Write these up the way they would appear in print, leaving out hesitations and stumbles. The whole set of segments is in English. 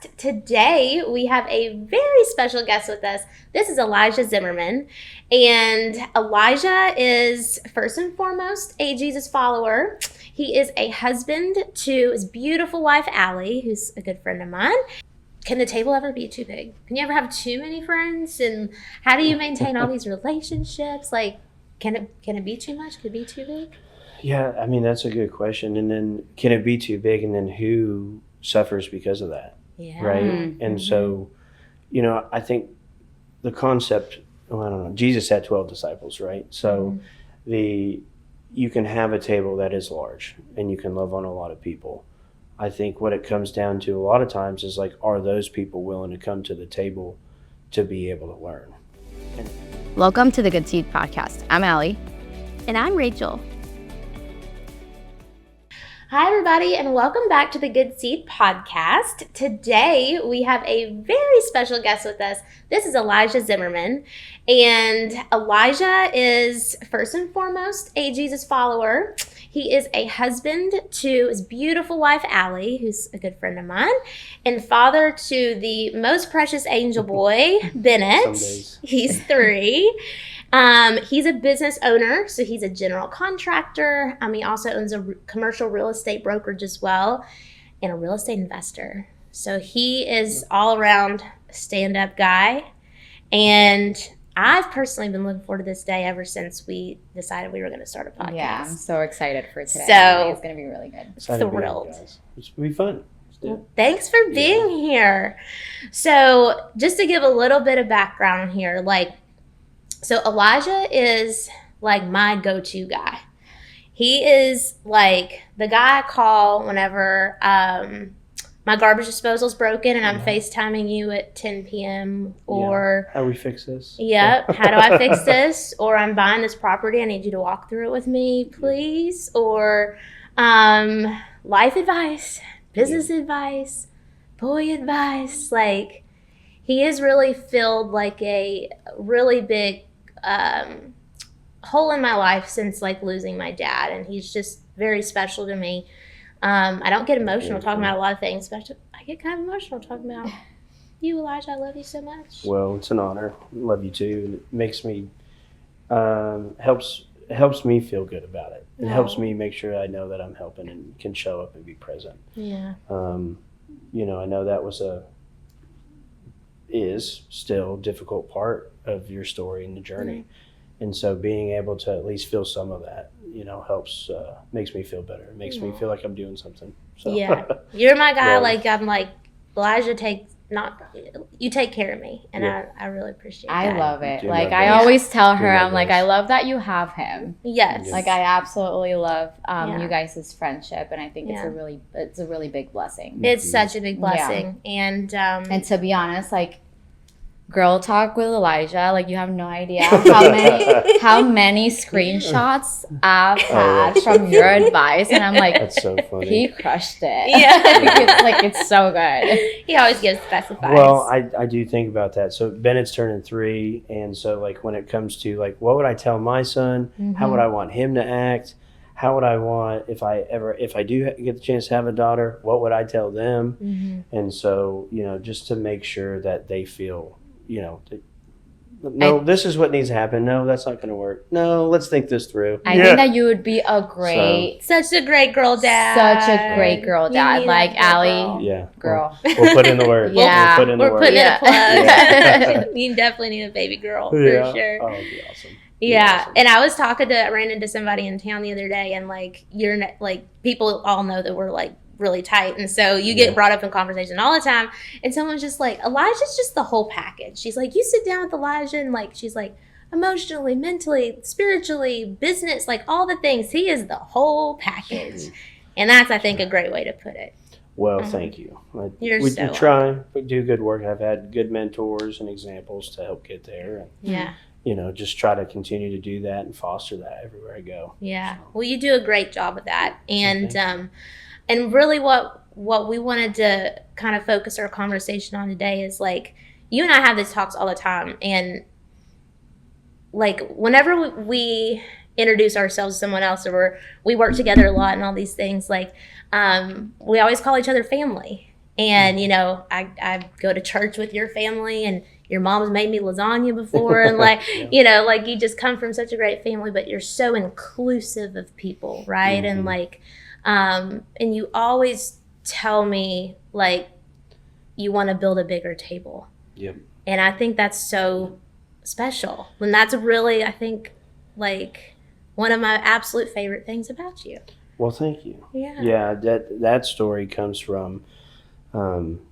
podcast. Today, we have a very special guest with us. This is Elijah Zimmerman. And Elijah is, first and foremost, a Jesus follower. He is a husband to his beautiful wife, Allie, who's a good friend of mine. Can the table ever be too big? Can you ever have too many friends? And how do you maintain all these relationships? Like, can it be too much? Could it be too big? Yeah, I mean, that's a good question. And then can it be too big? And then who suffers because of that? Yeah. Right? Mm-hmm. And so, I think the concept, I don't know, Jesus had 12 disciples, right? So you can have a table that is large and you can love on a lot of people. I think what it comes down to a lot of times is like, are those people willing to come to the table to be able to learn? Welcome to the Good Seed Podcast. I'm Allie. And I'm Rachel. Hi, everybody, and welcome back to the Good Seed Podcast. Today, we have a very special guest with us. This is Elijah Zimmerman. And Elijah is, first and foremost, a Jesus follower. He is a husband to his beautiful wife, Allie, who's a good friend of mine, and father to the most precious angel boy, Bennett. He's 3. He's a business owner, so he's a general contractor. He also owns a commercial real estate brokerage as well, and a real estate investor. So he is all around stand-up guy, and I've personally been looking forward to this day ever since we decided we were going to start a podcast. Yeah, I'm so excited for today. So it's going to be really good. Thrilled. It's going to be fun. Well, thanks for being here. So just to give a little bit of background here, so Elijah is like my go-to guy. He is like the guy I call whenever my garbage disposal's broken and I'm FaceTiming you at 10 p.m. or... How do we fix this? Yep. How do I fix this? Or I'm buying this property. I need you to walk through it with me, please. Or life advice, business advice, boy advice. Like, he has really filled like a really big hole in my life since like losing my dad. And he's just very special to me. I don't get emotional talking about a lot of things, but I get kind of emotional talking about you, Elijah. I love you so much. Well, it's an honor. I love you too. And it makes me, helps me feel good about it. It helps me make sure I know that I'm helping and can show up and be present. Yeah. I know that is still a difficult part of your story and the journey. Mm-hmm. And so being able to at least feel some of that, helps, makes me feel better. It makes me feel like I'm doing something. So. Yeah. You're my guy. I'm like, Elijah, you take care of me. And I really appreciate that. I love it. I always tell her, I'm like, I love that you have him. Yes. Like, I absolutely love you guys' friendship. And I think it's a really big blessing. It's such a big blessing. Yeah. And to be honest, girl talk with Elijah, you have no idea how many screenshots I've had from your advice, and I'm like, that's so funny. He crushed it. Yeah. it's so good. He always gives the best advice. Well, I do think about that. So Bennett's turning 3, and so when it comes to what would I tell my son? Mm-hmm. How would I want him to act? How would I want if I do get the chance to have a daughter? What would I tell them? Mm-hmm. And so just to make sure that they feel. This is what needs to happen. No, that's not going to work. No, let's think this through. I think that you would be such a great girl dad. Such a great girl dad. Allie, girl. We'll put in the word. Yeah. We're putting in a plug. Yeah. You definitely need a baby girl for sure. Oh, that'd be awesome. Yeah, awesome. And I ran into somebody in town the other day, and you're people all know that we're really tight, and so you get brought up in conversation all the time, and someone's just like, Elijah's just the whole package. She's like, you sit down with Elijah, and she's like, emotionally, mentally, spiritually, business, all the things. He is the whole package. And that's, I think, a great way to put it. Well, thank you. We try, we do good work. I've had good mentors and examples to help get there. And, just try to continue to do that and foster that everywhere I go. Yeah. So. Well, you do a great job of that. And really what we wanted to kind of focus our conversation on today is you and I have these talks all the time. And whenever we introduce ourselves to someone else, or we work together a lot and all these things, we always call each other family. And, you know, I go to church with your family, and your mom's made me lasagna before. And, like, Yeah. you know, like, you just come from such a great family, but you're so inclusive of people, right? And, like, and you always tell me, like, you want to build a bigger table. Yep. And I think that's so special. And that's really, I think, like, one of my absolute favorite things about you. Well, thank you. Yeah. Yeah, that story comes from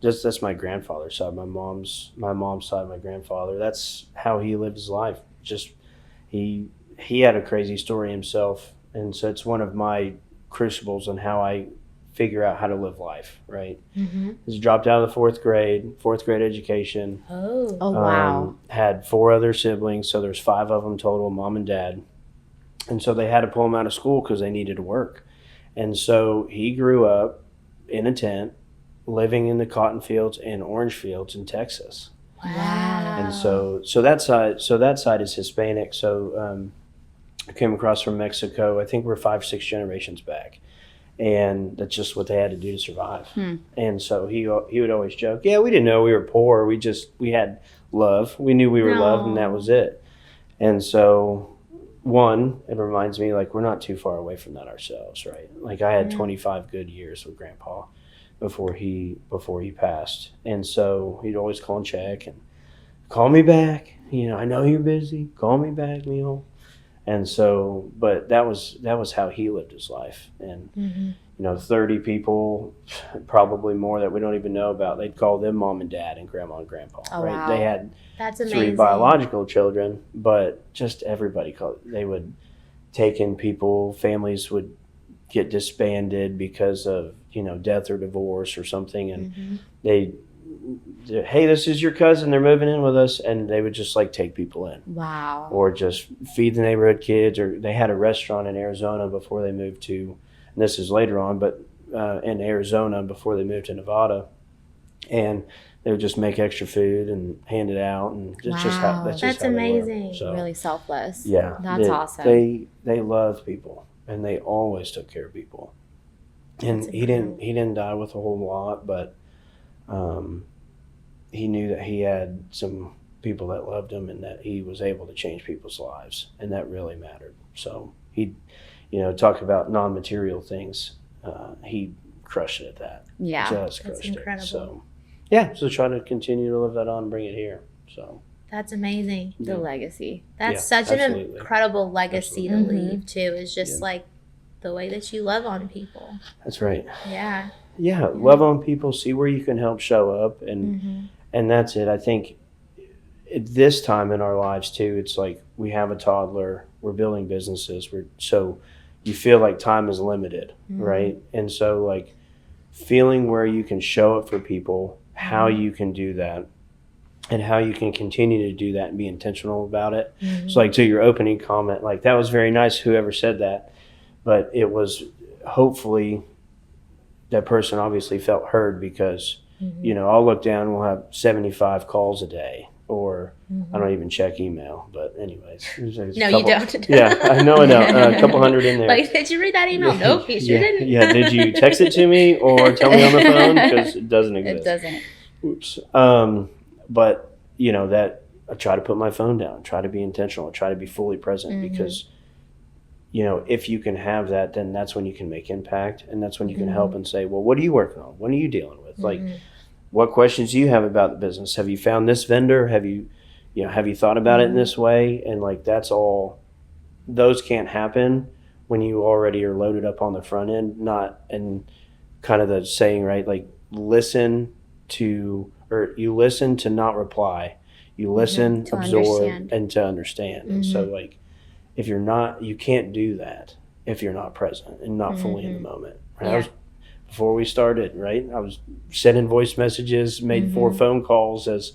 that's my grandfather's side, my mom's side, my grandfather. That's how he lived his life. Just he had a crazy story himself, and so it's one of my crucibles on how I figure out how to live life. Right. Mm-hmm. He's dropped out of the fourth grade education. Oh. Wow. Had 4 other siblings, so there's 5 of them total, mom and dad, and so they had to pull him out of school because they needed to work. And so he grew up in a tent, living in the cotton fields and orange fields in Texas. Wow. And so that side is Hispanic. So I came across from Mexico. I think we're 5-6 generations back, and that's just what they had to do to survive. And so he would always joke, "Yeah, we didn't know we were poor. We had love. We knew we were loved, and that was it." And so. One, it reminds me, like, we're not too far away from that ourselves, right? Like, I had 25 good years with Grandpa before he passed, and so he'd always call and check and call me back. You know, I know you're busy. Call me back, Neil. And so, but that was how he lived his life, and you know, 30 people, probably more that we don't even know about. They'd call them mom and dad and grandma and grandpa, right? Wow. They had. That's 3 amazing. biological children, but just everybody they would take in people. Families would get disbanded because of, you know, death or divorce or something, and hey, this is your cousin, they're moving in with us, and they would just like take people in. Wow. Or just feed the neighborhood kids. Or they had a restaurant in Arizona before they moved to, and this is later on, but in Arizona before they moved to Nevada, and they would just make extra food and hand it out, and that's just how That's how they amazing. were. So, Really selfless. yeah, That's awesome. They loved people, and they always took care of people. And he didn't die with a whole lot, but he knew that he had some people that loved him, and that he was able to change people's lives, and that really mattered. So he, you know, talk about non-material things. He crushed it at that. Yeah. Just That's crushed incredible. it. So. Yeah, so try to continue to live that on and bring it here. So That's amazing. The legacy. That's Yeah, such an absolutely. incredible legacy to Absolutely. leave, too. Is just like the way that you love on people. that's right. Yeah. Yeah, love on people, see where you can help show up, and that's it. I think at this time in our lives too, it's like we have a toddler, we're building businesses, so you feel like time is limited, right? And so like feeling where you can show up for people, how you can do that, and how you can continue to do that and be intentional about it. So like to your opening comment, like that was very nice, whoever said that, but it was hopefully that person obviously felt heard, because you know, I'll look down, we'll have 75 calls a day, or I don't even check email, but anyways. There's No, a you couple- don't. Yeah, I know, a couple hundred in there. Like, did you read that email? Nope, you sure didn't. Yeah, did you text it to me or tell me on the phone? Because it doesn't exist. It doesn't. Oops. But, you know, that I try to put my phone down, try to be intentional, try to be fully present, because, you know, if you can have that, then that's when you can make impact, and that's when you can help and say, well, what are you working on? What are you dealing with? Like, what questions do you have about the business? Have you found this vendor? Have you thought about it in this way? And like, that's all, those can't happen when you already are loaded up on the front end, and kind of the saying, right? Like, you listen to not reply. You listen, To absorb, understand. and to understand. And so like, if you're not, you can't do that if you're not present and not fully in the moment. Right? Yeah. Before we started, right? I was sending voice messages, made 4 phone calls as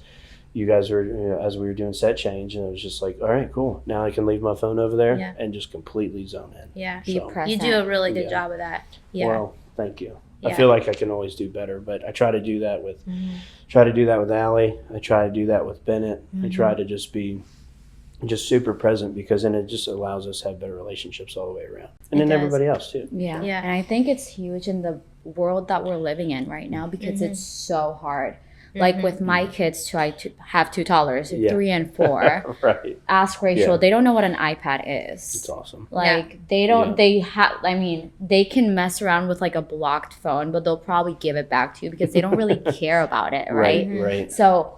you guys were, as we were doing set change, and it was just like, all right, cool. Now I can leave my phone over there and just completely zone in. Yeah. Be So, present. You do a really good Yeah. job of that. Yeah. Well, thank you. Yeah. I feel like I can always do better, but I try to do that with Allie. I try to do that with Bennett. I try to just be just super present, because then it just allows us to have better relationships all the way around, and It then does. everybody else too. Yeah. Yeah. And I think it's huge in the world that we're living in right now, because it's so hard. Like with my kids too, I have 2 toddlers, 3 and 4. Right. Ask Rachel, they don't know what an iPad is. It's awesome. Like they don't, they have, I mean, they can mess around with like a blocked phone, but they'll probably give it back to you because they don't really care about it, right? Right. So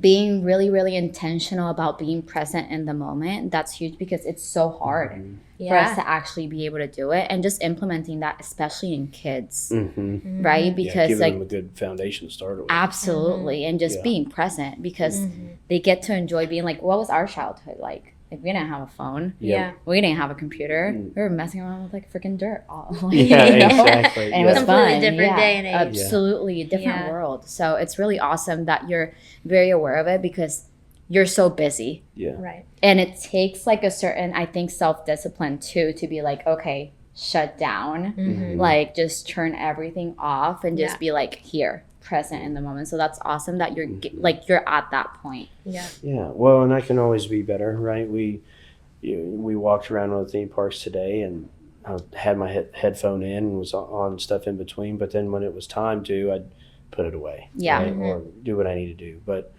being really, really intentional about being present in the moment, that's huge, because it's so hard for us to actually be able to do it, and just implementing that, especially in kids, right? Because giving like them a good foundation to start with. absolutely, and just being present, because they get to enjoy being like, what was our childhood like? Like, we didn't have a phone. We didn't have a computer. We were messing around with like freaking dirt. Exactly. And it was completely fun. different day and age. Absolutely, a different world. So it's really awesome that you're very aware of it, because you're so busy. Right. And it takes like a certain, I think, self-discipline too, to be like, okay, shut down, like just turn everything off and just be like here, present in the moment. So that's awesome that you're like, you're at that point. Yeah. Well, and I can always be better, right? We walked around on the theme parks today, and I had my headphone in and was on stuff in between. But then when it was time to, I'd put it away. Right? Or do what I need to do. But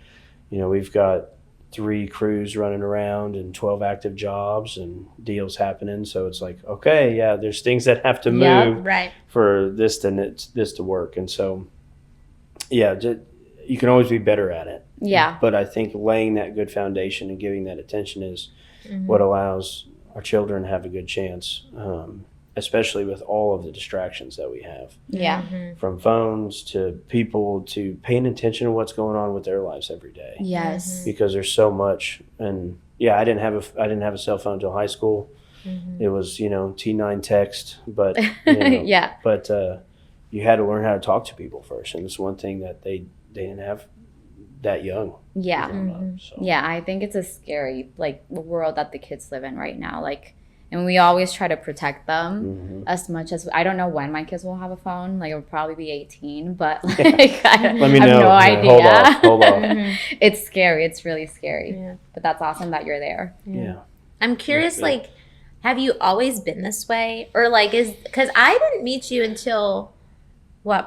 we've got 3 crews running around and 12 active jobs and deals happening. So it's like, okay, there's things that have to move for this to work. And so, you can always be better at it. But I think laying that good foundation and giving that attention is what allows our children to have a good chance, especially with all of the distractions that we have. From phones to people to paying attention to what's going on with their lives every day. Because there's so much. And I didn't have a cell phone until high school. It was T9 text, but but you had to learn how to talk to people first, and it's one thing that they didn't have that young. I think it's a scary world that the kids live in right now. And we always try to protect them as much as, I don't know when my kids will have a phone. Like, it'll probably be 18, but I have no idea. Hold off. It's scary. It's really scary. But that's awesome that you're there. I'm curious, have you always been this way? Or because I didn't meet you until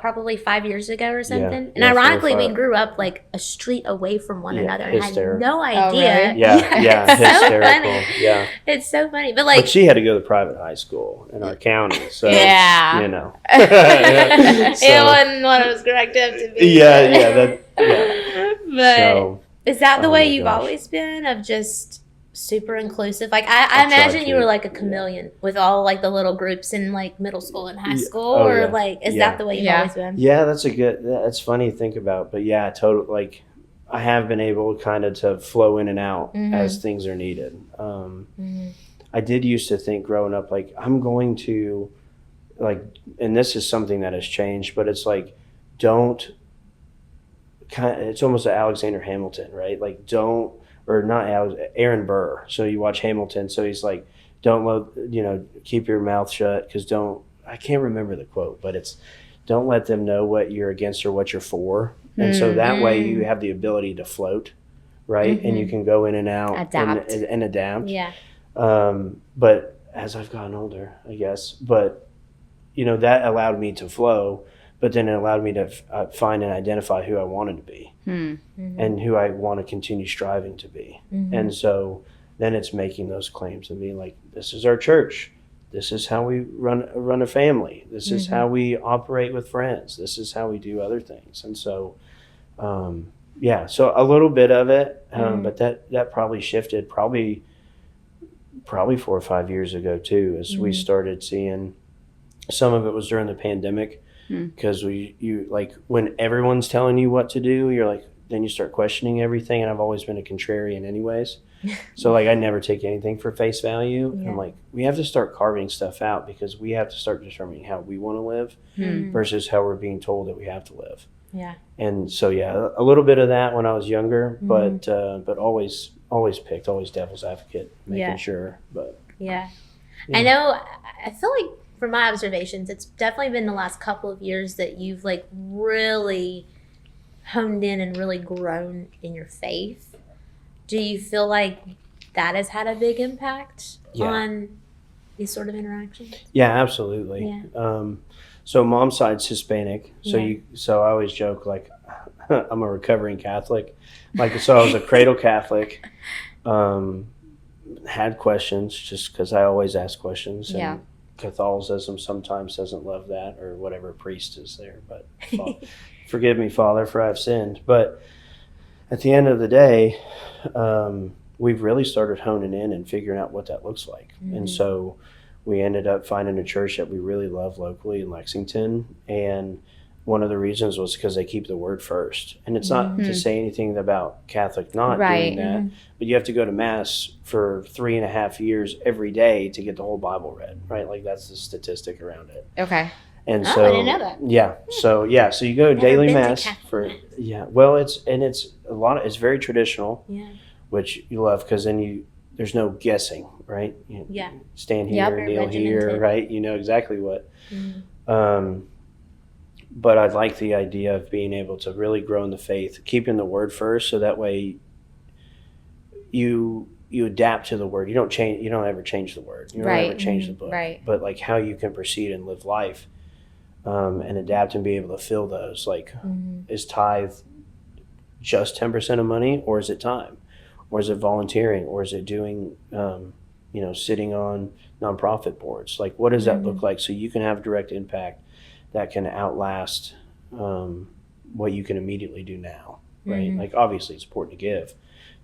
probably 5 years ago or something. And ironically, we grew up a street away from one another. And I had no idea. Hysterical. It's so funny. But but she had to go to private high school in our county. So it wasn't what it was cracked up to be. But is that the way you've always been, of just super inclusive? I imagine you were like a chameleon with all the little groups in middle school and high school, is that the way you've always been? That's funny to think about, but totally. I have been able kind of to flow in and out as things are needed. I did used to think growing up, I'm going to and this is something that has changed, but it's it's almost an Alexander Hamilton, right? Or not Aaron Burr. So you watch Hamilton. So he's like, keep your mouth shut, because I can't remember the quote, but it's, don't let them know what you're against or what you're for. And so that way you have the ability to float, right? And you can go in and out and adapt. But as I've gotten older, I guess, but that allowed me to flow. But then it allowed me to find and identify who I wanted to be and who I want to continue striving to be. And so then it's making those claims and being like, this is our church. This is how we run a family. This is how we operate with friends. This is how we do other things. And so, so a little bit of it, but that probably shifted probably 4 or 5 years ago too, as we started seeing, some of it was during the pandemic. Because when everyone's telling you what to do, then you start questioning everything. And I've always been a contrarian anyways. So I never take anything for face value. I'm we have to start carving stuff out, because we have to start determining how we want to live versus how we're being told that we have to live. And so, a little bit of that when I was younger, but always devil's advocate, making sure. But I know, I feel like, from my observations, it's definitely been the last couple of years that you've really honed in and really grown in your faith. Do you feel like that has had a big impact on these sort of interactions? Yeah, absolutely. So mom's side's Hispanic. Yeah. So I always joke like I'm a recovering Catholic. Like, so I was a cradle Catholic. Had questions just because I always ask questions. Yeah. And Catholicism sometimes doesn't love that, or whatever priest is there. But forgive me, Father, for I've sinned. But at the end of the day, we've really started honing in and figuring out what that looks like. Mm-hmm. And so we ended up finding a church that we really love locally in Lexington. And one of the reasons was because they keep the word first. And it's not to say anything about Catholic not doing that, but you have to go to Mass for 3.5 years every day to get the whole Bible read, right? Like, that's the statistic around it. Okay. And I so, didn't know that. yeah. So you go Never daily been to Mass Catholic for, Mass. yeah. Well, it's it's very traditional, Yeah. which you love because then there's no guessing, right? You Yeah. stand here, Yep. and kneel Regimented. here, right? You know exactly what. Mm-hmm. But I like the idea of being able to really grow in the faith, keeping the word first, so that way you adapt to the word. You don't change. You don't ever change the word. You don't Right. ever change the book. Right. But like how you can proceed and live life, and adapt and be able to fill those. Like, is tithe just 10% of money, or is it time, or is it volunteering, or is it doing, sitting on nonprofit boards? Like, what does that look like? So you can have direct impact that can outlast what you can immediately do now, right? Like, obviously it's important to give,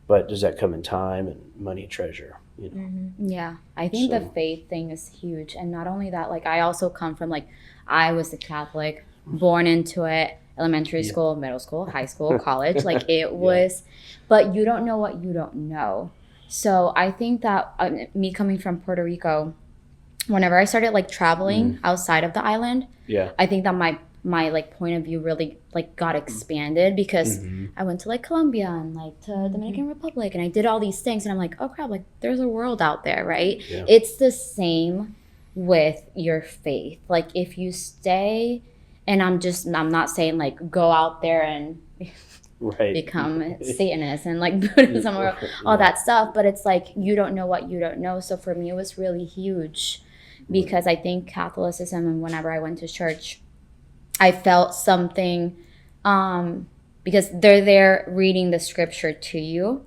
but does that come in time and money and treasure, you know? Yeah, I think the faith thing is huge. And not only that, like, I also come from, like, I was a Catholic, born into it, elementary school, middle school, high school, college. Like, it was, but you don't know what you don't know. So I think that me coming from Puerto Rico, whenever I started, like, traveling outside of the island, I think that my like point of view really like got expanded because I went to like Colombia and like to Dominican Republic, and I did all these things, and I'm like, oh crap, like there's a world out there, right? It's the same with your faith. Like, if you stay, and I'm not saying like go out there and become Satanist and like Buddhism or all that stuff, but it's like you don't know what you don't know. So for me, it was really huge because I think Catholicism, and whenever I went to church, I felt something because they're there reading the scripture to you.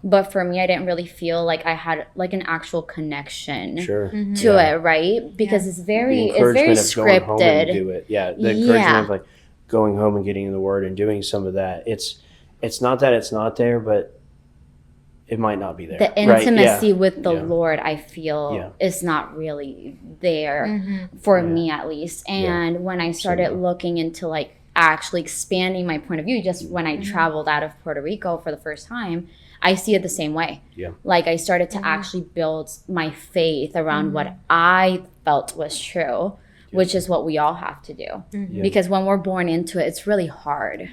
But for me, I didn't really feel like I had like an actual connection to it, right? Because it's very scripted. Going home and do it. Yeah, the encouragement of like going home and getting in the Word and doing some of that. It's not that it's not there, but it might not be there. The intimacy with the Lord, I feel, is not really there for me, at least. And when I started looking into like actually expanding my point of view, just when I traveled out of Puerto Rico for the first time, I see it the same way. Like, I started to actually build my faith around what I felt was true, which is what we all have to do. Because when we're born into it, it's really hard.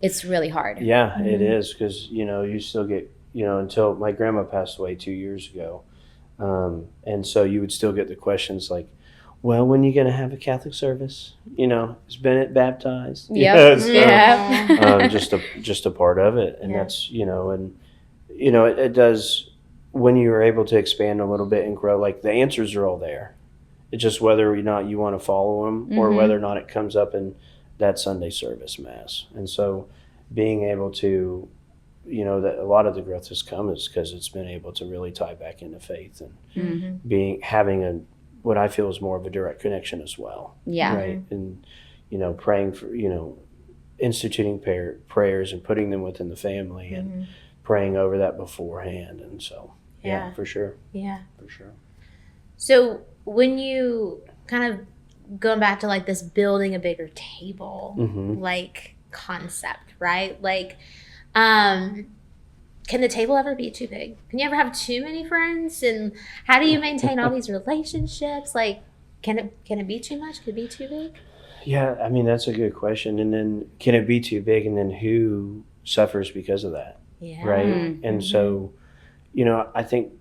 It's really hard. It is, because, you still get, until my grandma passed away 2 years ago. And so you would still get the questions like, well, when are you going to have a Catholic service? Is Bennett baptized? Just a part of it. And that's, it does, when you're able to expand a little bit and grow, like the answers are all there. It's just whether or not you want to follow them or whether or not it comes up in that Sunday service Mass. And so being able to, that a lot of the growth has come is because it's been able to really tie back into faith and having what I feel is more of a direct connection as well. Right. And, praying for, instituting prayers and putting them within the family and praying over that beforehand. And so, for sure. For sure. So when you kind of going back to like this building a bigger table, like concept, right? Like, can the table ever be too big? Can you ever have too many friends? And how do you maintain all these relationships? Like, can it be too much? Could it be too big? Yeah, I mean, that's a good question. And then can it be too big? And then who suffers because of that? Right? And so, I think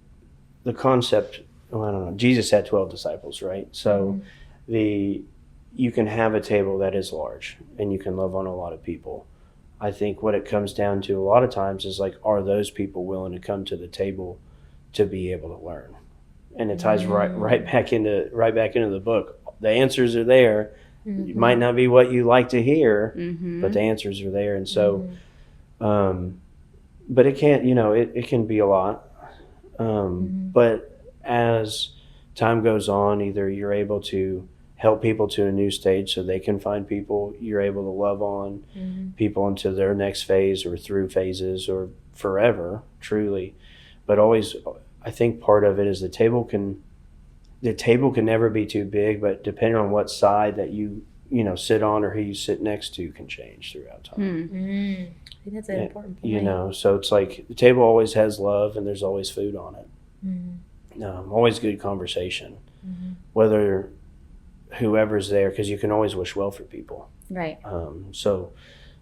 the concept, I don't know, Jesus had 12 disciples, right? So you can have a table that is large and you can love on a lot of people. I think what it comes down to a lot of times is like, are those people willing to come to the table to be able to learn? And it ties right back into the book. The answers are there. It might not be what you like to hear, Mm-hmm. but the answers are there. And so, but it can't, it can be a lot. But as time goes on, either you're able to help people to a new stage so they can find people, you're able to love on people into their next phase or through phases or forever, truly. But always, I think part of it is the table can never be too big, but depending on what side that you sit on or who you sit next to can change throughout time. I think that's an important point. So it's like the table always has love and there's always food on it. Always good conversation, whether whoever's there, because you can always wish well for people. Right. So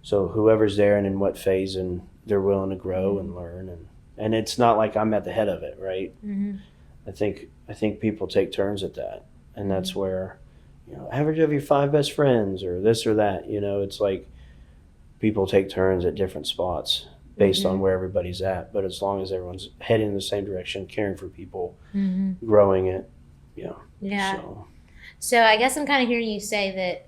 whoever's there and in what phase, and they're willing to grow and learn, and it's not like I'm at the head of it, right? I think people take turns at that, and that's where, average of your 5 best friends or this or that, it's like people take turns at different spots based on where everybody's at. But as long as everyone's heading in the same direction, caring for people, growing it, Yeah. So I guess I'm kind of hearing you say that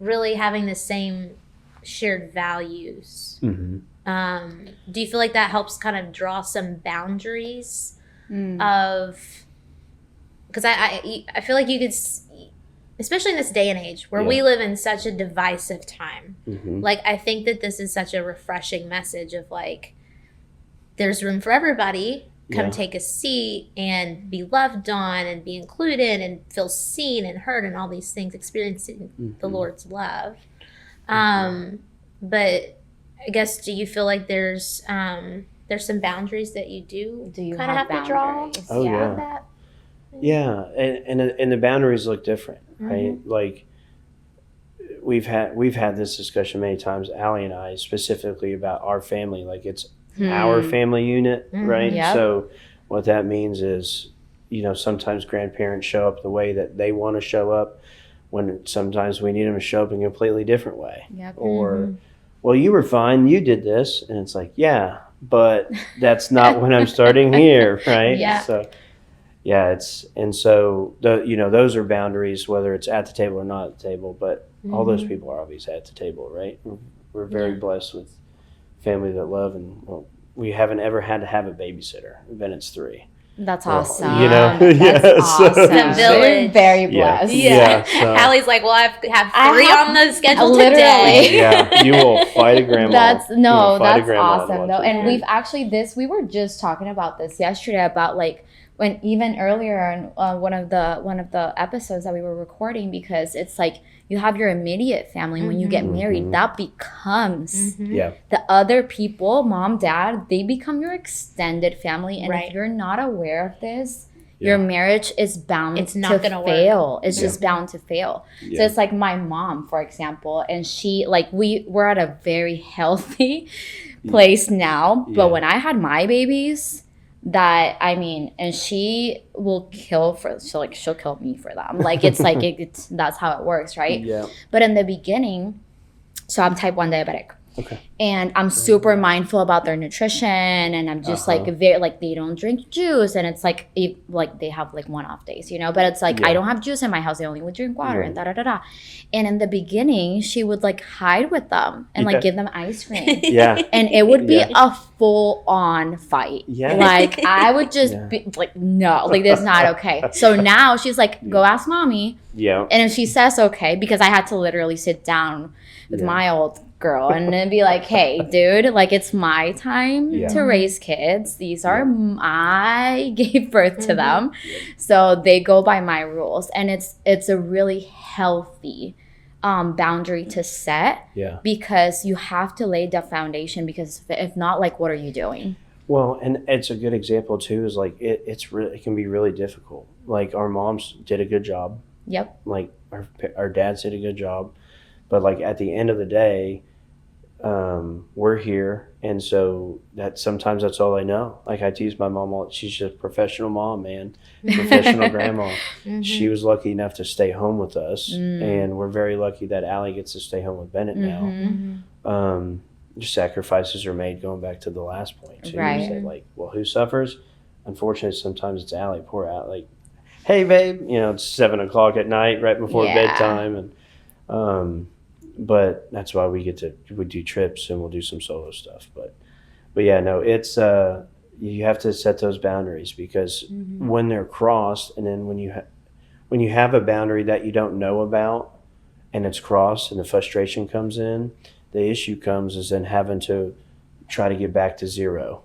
really having the same shared values. Do you feel like that helps kind of draw some boundaries of, because I feel like you could, especially in this day and age where we live in such a divisive time, like I think that this is such a refreshing message of like, there's room for everybody. Come take a seat and be loved on and be included and feel seen and heard and all these things, experiencing the Lord's love. But I guess, do you feel like there's some boundaries that you do kind of have to draw? Oh yeah. That? Yeah, and the boundaries look different, right? Like we've had this discussion many times, Allie and I, specifically about our family. Like it's our family unit, right? Yep. So what that means is, sometimes grandparents show up the way that they want to show up, when sometimes we need them to show up in a completely different way. Yep. Or, well, you were fine, you did this, and it's like, yeah, but that's not when I'm starting here, right? Yeah. So, those are boundaries, whether it's at the table or not at the table. But all those people are obviously at the table, right? We're very blessed with family that love, and we haven't ever had to have a babysitter. Bennett's 3. That's awesome. That's awesome. The village. Very blessed. So, Allie's like, well, I have 3 on the schedule literally. today. Yeah, you will fight a grandma. That's awesome though. And Yeah. we've actually we were just talking about this yesterday about like when even earlier in one of the episodes that we were recording, because it's like you have your immediate family. When you get married, that becomes the other people, mom, dad, they become your extended family. And if you're not aware of this, your marriage is bound to fail. It's just bound to fail. So it's like my mom, for example, and she, like, we're at a very healthy place now. But when I had my babies, and she will she'll kill me for them. Like, it's like, that's how it works, right? Yeah. But in the beginning, so I'm type 1 diabetic. Okay. And I'm super mindful about their nutrition, and I'm just like very like they don't drink juice, and it's like they have like one-off days, but it's like I don't have juice in my house. They only would drink water and da da da da. And in the beginning, she would like hide with them and like give them ice cream. And it would be a full-on fight. Like I would just be like, no, like that's not okay. So now she's like, go ask mommy. And if she says okay, because I had to literally sit down with my old girl and then be like, hey dude, like it's my time to raise kids. These are I gave birth to them, so they go by my rules. And it's a really healthy boundary to set, because you have to lay the foundation, because if not, like, what are you doing? Well, and it's a good example too, is like it can be really difficult. Like our moms did a good job, like our dads did a good job, but like at the end of the day, we're here, and so sometimes that's all I know. Like I tease my mom she's just a professional mom, man, professional grandma. She was lucky enough to stay home with us, and we're very lucky that Allie gets to stay home with Bennett now. Sacrifices are made, going back to the last point too. You said, like, well, who suffers? Unfortunately, sometimes it's Allie. Poor Allie. Like, hey babe, it's 7:00 at night, right before bedtime, and But that's why we do trips and we'll do some solo stuff. But yeah, no, it's you have to set those boundaries, because when they're crossed, and then when you have a boundary that you don't know about and it's crossed and the frustration comes in, the issue comes is then having to try to get back to zero.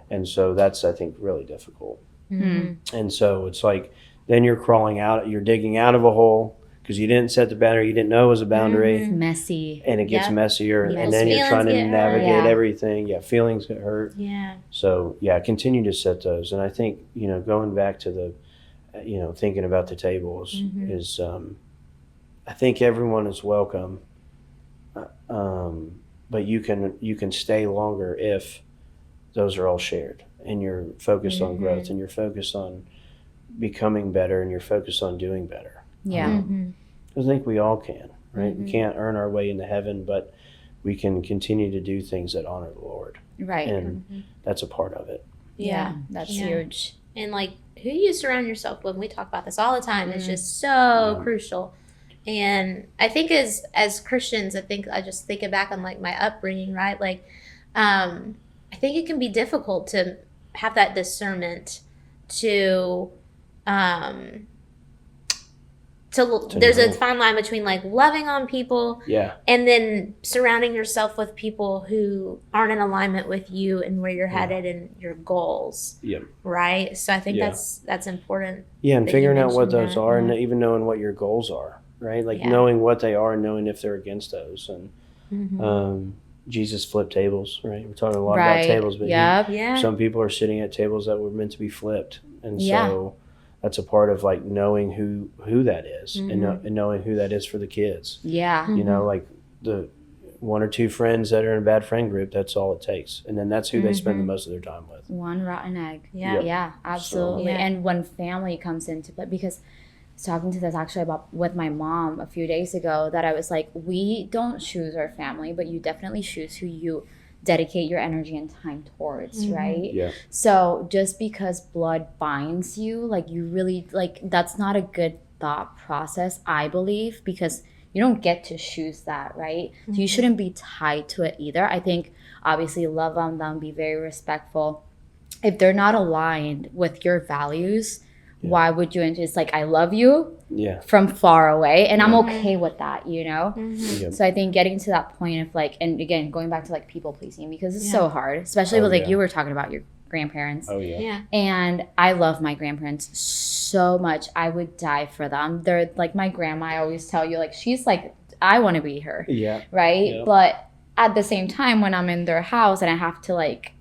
And so that's, I think, really difficult. And so it's like, then you're crawling out, you're digging out of a hole because you didn't set the boundary, you didn't know it was a boundary. It's messy. And it gets messier. People's And then you're trying to feelings get navigate hurt. everything. Yeah, feelings get hurt. Yeah. So, yeah, continue to set those. And I think, going back to the, thinking about the tables is, I think everyone is welcome. But you can stay longer if those are all shared and you're focused on growth and you're focused on becoming better and you're focused on doing better. Yeah. I think we all can, right? We can't earn our way into heaven, but we can continue to do things that honor the Lord. Right. And that's a part of it. Yeah. That's huge. And like, who you surround yourself with, we talk about this all the time, is just so crucial. And I think as Christians, I just thinking back on like my upbringing, right? Like, I think it can be difficult to have that discernment to there's a fine line between like loving on people and then surrounding yourself with people who aren't in alignment with you and where you're headed and your goals. Right? So I think that's important. Yeah, and figuring out what those are and and even knowing what your goals are, right? Like knowing what they are and knowing if they're against those. And Jesus flipped tables, right? We're talking a lot about tables, but some people are sitting at tables that were meant to be flipped. And so that's a part of like knowing who that is and knowing who that is for the kids. Yeah. Like the one or two friends that are in a bad friend group, that's all it takes. And then that's who they spend the most of their time with. One rotten egg. Yeah. Yeah, absolutely. So, and when family comes into play, because I was talking to this actually with my mom a few days ago, that I was like, we don't choose our family, but you definitely choose who you dedicate your energy and time towards, right? Yeah. So just because blood binds you, like you really, like that's not a good thought process, I believe, because you don't get to choose that, right? So you shouldn't be tied to it either. I think obviously love on them, be very respectful. If they're not aligned with your values, why would you? It's like, I love you from far away, and I'm okay with that, So I think getting to that point of like, and again, going back to like people pleasing, because it's so hard, especially with like you were talking about your grandparents. Oh yeah. And I love my grandparents so much. I would die for them. They're like my grandma. I always tell you, like, she's like, I want to be her. Yeah. Right. Yeah. But at the same time, when I'm in their house and I have to like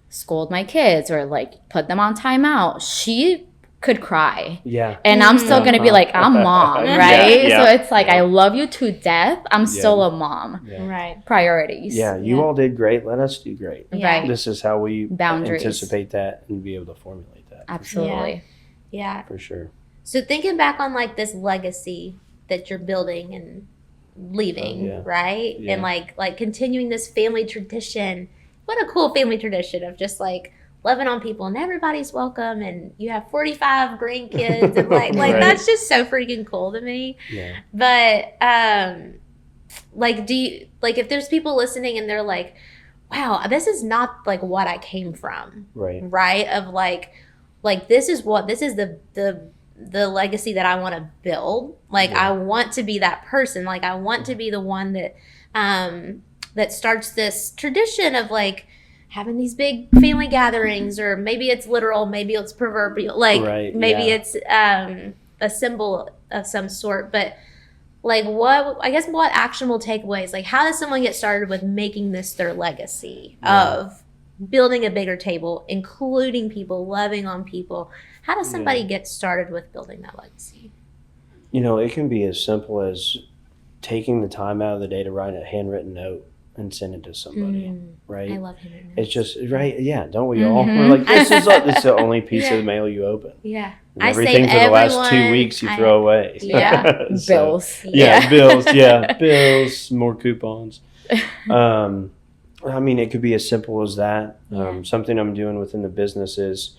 scold my kids or like put them on timeout, she could cry. Yeah. And I'm still going to be like, I'm mom, right? So it's like, I love you to death. I'm still a mom. Right. Priorities. Yeah. You all did great. Let us do great. Right. This is how we Boundaries. Anticipate that and be able to formulate that. Absolutely. Yeah. For sure. So thinking back on like this legacy that you're building and leaving, right? And like continuing this family tradition. What a cool family tradition of just like loving on people and everybody's welcome and you have 45 grandkids and like that's just so freaking cool to me. Yeah. But like do you like if there's people listening and they're like, wow, this is not like what I came from. Right? Of like this is the legacy that I want to build. Like I want to be that person. Like I want to be the one that that starts this tradition of like having these big family gatherings, or maybe it's literal, maybe it's proverbial, like maybe it's a symbol of some sort. But like what actionable takeaways, like how does someone get started with making this their legacy of building a bigger table, including people, loving on people? How does somebody get started with building that legacy? It can be as simple as taking the time out of the day to write a handwritten note and send it to somebody, right? I love handwritten notes. It's just, yeah, don't we all? We're like, this is the only piece of the mail you open. Yeah. And everything for the last 2 weeks you throw away. Yeah. Bills. Bills. Yeah. Bills, more coupons. I mean, it could be as simple as that. Something I'm doing within the business is,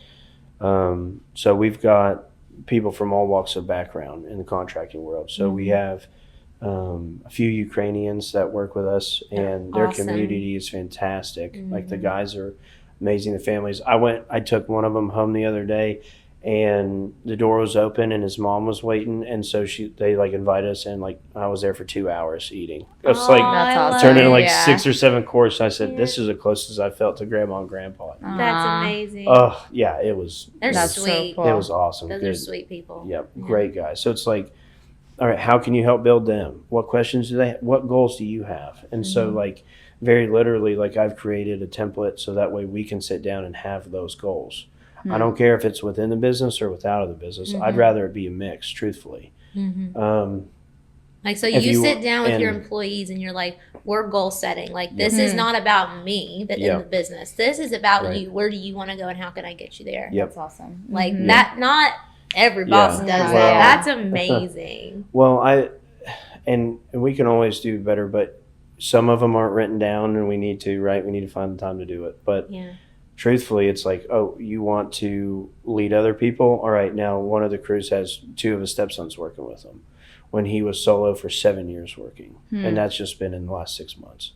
so we've got people from all walks of background in the contracting world. So we have a few Ukrainians that work with us, and their Awesome. community is fantastic. Like the guys are amazing. The families. I took one of them home the other day, and the door was open, and his mom was waiting, and so they like invited us in. Like I was there for 2 hours eating. It's Aw, like That's I awesome. love turned into it. like Yeah. 6 or 7 courses. I said, Yeah. this is the closest I felt to grandma and grandpa. That's Aw. amazing. Oh yeah, it was. They're it That's was, sweet. so cool. It was awesome. Those Good. are sweet people. Yep, Yeah. great guys. So it's like, all right, how can you help build them? What questions do they have? What goals do you have? And so like very literally, like I've created a template so that way we can sit down and have those goals. I don't care if it's within the business or without of the business. I'd rather it be a mix, truthfully. Like, so If you you- sit down with your and- employees and you're like, we're goal setting. Like, this is not about me in Yep. the business. This is about Right. you. Where do you want to go and how can I get you there? Yep. That's awesome. Like Mhm. that, not every boss Yeah. does Well- that. That's amazing. Well, and we can always do better, but some of them aren't written down, and we need to, right? We need to find the time to do it. But Yeah. truthfully, it's like, oh, you want to lead other people? All right, now one of the crews has 2 of his stepsons working with him when he was solo for 7 years working. And that's just been in the last 6 months.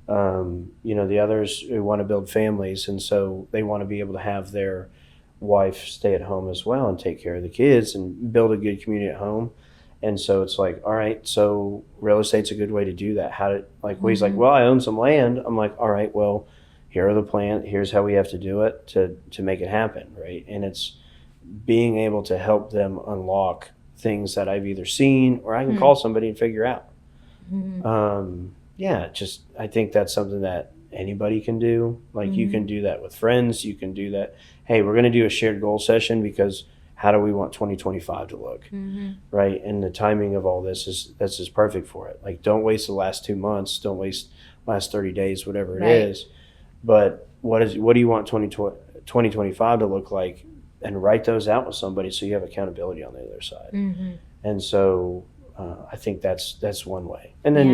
The others who want to build families, and so they want to be able to have their wife stay at home as well and take care of the kids and build a good community at home. And so it's like, all right, so real estate's a good way to do that. He's like, well, I own some land. I'm like, all right, well, here are the plans. Here's how we have to do it to make it happen, right? And it's being able to help them unlock things that I've either seen or I can call somebody and figure out. I think that's something that anybody can do. Like you can do that with friends. You can do that. Hey, we're going to do a shared goal session because how do we want 2025 to look, right? And the timing of all this is perfect for it. Like, don't waste the last 2 months. Don't waste last 30 days, whatever it is. But what do you want 2025 to look like? And write those out with somebody so you have accountability on the other side. And so I think that's one way. And then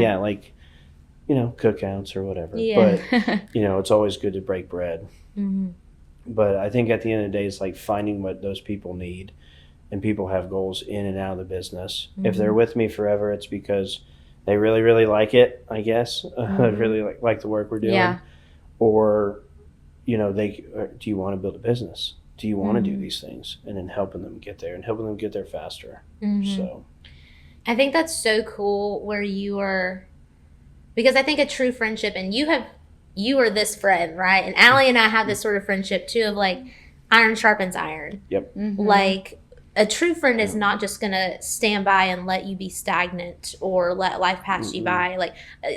cookouts or whatever. Yeah. But it's always good to break bread. But I think at the end of the day, it's like finding what those people need, and people have goals in and out of the business. If they're with me forever, it's because they really, really like it, I guess. Really like the work we're doing. Yeah. Or, do you want to build a business? Do you want to do these things? And then helping them get there and helping them get there faster. So I think that's so cool where you are, because I think a true friendship, and you are this friend, right? And Allie and I have this sort of friendship too of like iron sharpens iron. Yep. Like a true friend is not just going to stand by and let you be stagnant or let life pass you by.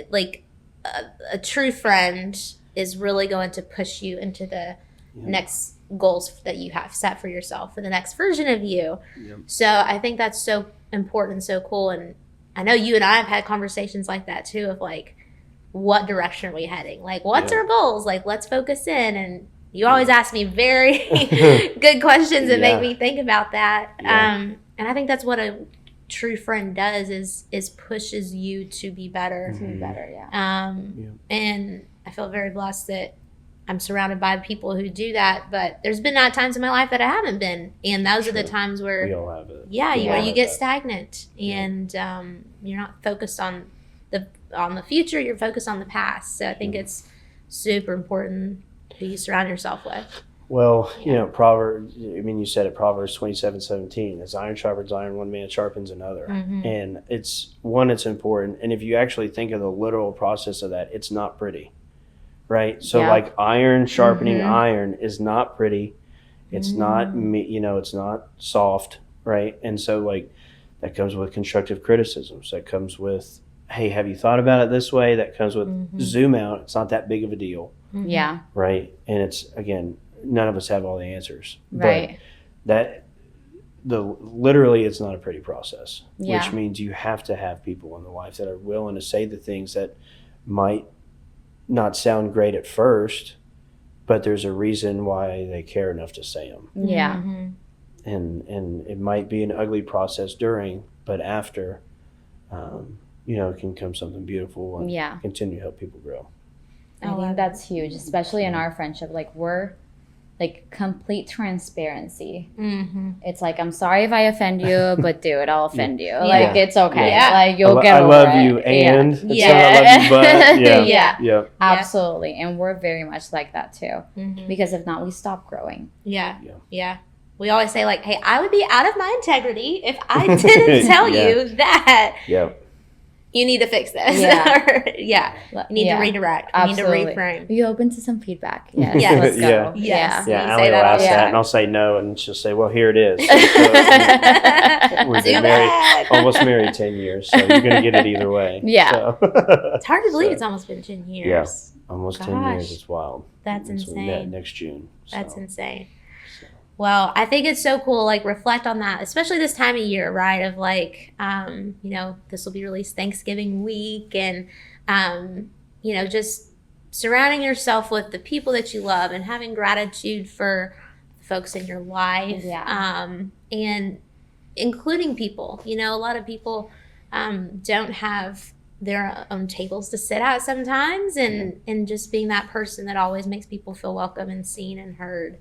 Like a true friend is really going to push you into the next goals that you have set for yourself for the next version of you. So I think that's so important and so cool. And I know you and I have had conversations like that too of like, what direction are we heading? Like, what's our goals? Like, let's focus in. And you always ask me very good questions that make me think about that. And I think that's what a true friend does is pushes you to be better. To be better, And I feel very blessed that I'm surrounded by people who do that. But there's been times in my life that I haven't been. And those are the times where, we all have it. where you get stagnant and you're not focused on the future, you're focused on the past. So I think it's super important who you surround yourself with. Well, Proverbs, you said it, Proverbs 27:17. As iron sharpens iron, one man sharpens another. And it's important. And if you actually think of the literal process of that, it's not pretty, right? So like iron sharpening iron is not pretty. It's not, it's not soft, right? And so like that comes with constructive criticisms. That comes with, hey, have you thought about it this way? That comes with zoom out. It's not that big of a deal. Yeah. Right. And it's, again, none of us have all the answers. Right. But literally it's not a pretty process, Yeah. which means you have to have people in the life that are willing to say the things that might not sound great at first, but there's a reason why they care enough to say them. Yeah. And it might be an ugly process during, but after, it can come something beautiful and continue to help people grow. I think that's huge, especially in our friendship. Like like complete transparency. Mm-hmm. It's like, I'm sorry if I offend you, but dude, I'll offend you. Yeah. Like, it's okay. Yeah. Like, you'll get I over love it. you, and it's Yeah. not I love you, but yeah, Yeah. yeah. Absolutely. And we're very much like that too. Mm-hmm. Because if not, we stop growing. Yeah. Yeah. Yeah. We always say, like, hey, I would be out of my integrity if I didn't tell Yeah. you that Yeah. you need to fix this. Yeah. Or, yeah. You need to redirect. You Absolutely. need to reframe. Are you open to some feedback? Yes. Yes. Let's go. Yeah. Yes. Yeah, You Allie say will that all ask the that, time. and I'll say no, and she'll say, "Well, here it is." We've Too been married, bad. almost married 10 years, so you're gonna get it either way. Yeah. So. It's hard to believe So, it's almost been 10 years. almost 10 Gosh. years. It's wild. That's And so we met insane. next June. That's so. insane. So. Well, I think it's so cool, like, reflect on that, especially this time of year, right? Of like, you know, this will be released Thanksgiving week, and, you know, just surrounding yourself with the people that you love and having gratitude for the folks in your life. Yeah. And including people. You know, a lot of people don't have their own tables to sit at sometimes, and just being that person that always makes people feel welcome and seen and heard.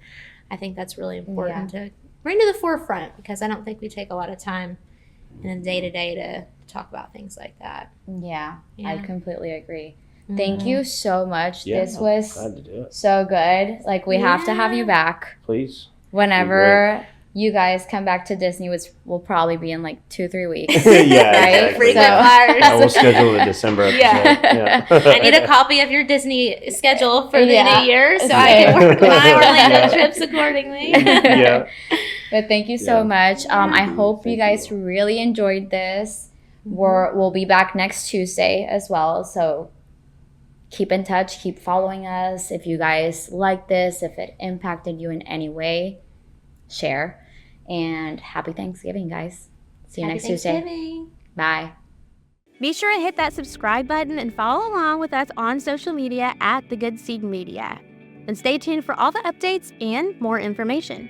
I think that's really important to bring to the forefront, because I don't think we take a lot of time in a day-to-day to talk about things like that. Yeah. Yeah. I completely agree. Mhm. Thank you so much. Yeah, This was glad to do it. so good. Like, we have to have you Yeah. back Please. whenever you guys come back to Disney, which will probably be in like 2-3 weeks. Yeah, Right? exactly. Frequent So- flyers. I will schedule the December episode. Yeah. Yeah. I need a copy of your Disney schedule for the Yeah. new year, so I Same. can work my Orlando Yeah. trips accordingly. Yeah. But thank you so Yeah. much. I hope you Thank guys you. really enjoyed this. Mm-hmm. We'll be back next Tuesday as well. So keep in touch, keep following us. If you guys like this, if it impacted you in any way, share. And happy Thanksgiving, guys. See you Happy next Tuesday. Thanksgiving. Bye. Be sure to hit that subscribe button and follow along with us on social media at The Good Seed Media. And stay tuned for all the updates and more information.